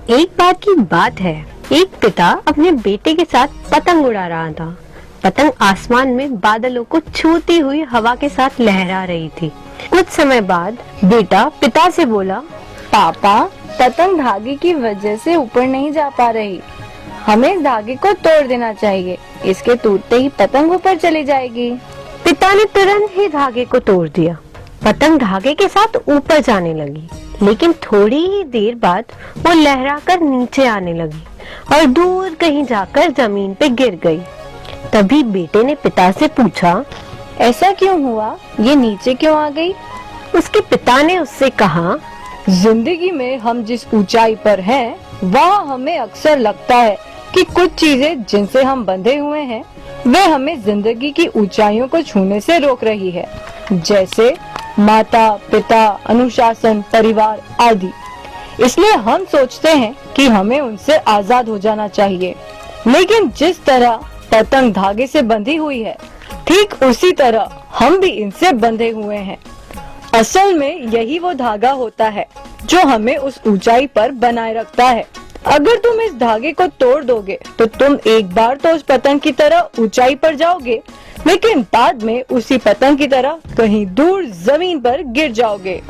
एक बार की बात है, एक पिता अपने बेटे के साथ पतंग उड़ा रहा था। पतंग आसमान में बादलों को छूती हुई हवा के साथ लहरा रही थी। कुछ समय बाद बेटा पिता से बोला, पापा, पतंग धागे की वजह से ऊपर नहीं जा पा रही। हमें इस धागे को तोड़ देना चाहिए। इसके टूटते ही पतंग ऊपर चली जाएगी। पिता ने तुरंत ही धागे को तोड़ दिया। पतंग धागे के साथ ऊपर जाने लगी, लेकिन थोड़ी ही देर बाद वो लहराकर नीचे आने लगी और दूर कहीं जाकर जमीन पे गिर गई। तभी बेटे ने पिता से पूछा, ऐसा क्यों हुआ? ये नीचे क्यों आ गई? उसके पिता ने उससे कहा, जिंदगी में हम जिस ऊंचाई पर हैं, वहाँ हमें अक्सर लगता है कि कुछ चीजें जिनसे हम बंधे हुए हैं, वे हमें जिंदगी की ऊंचाइयों को छूने से रोक रही है, जैसे माता, पिता, अनुशासन, परिवार आदि। इसलिए हम सोचते हैं कि हमें उनसे आजाद हो जाना चाहिए। लेकिन जिस तरह पतंग धागे से बंधी हुई है, ठीक उसी तरह हम भी इनसे बंधे हुए हैं। असल में यही वो धागा होता है जो हमें उस ऊंचाई पर बनाए रखता है। अगर तुम इस धागे को तोड़ दोगे तो तुम एक बार तो उस पतंग की तरह ऊंचाई पर जाओगे, लेकिन बाद में उसी पतंग की तरह कहीं दूर जमीन पर गिर जाओगे।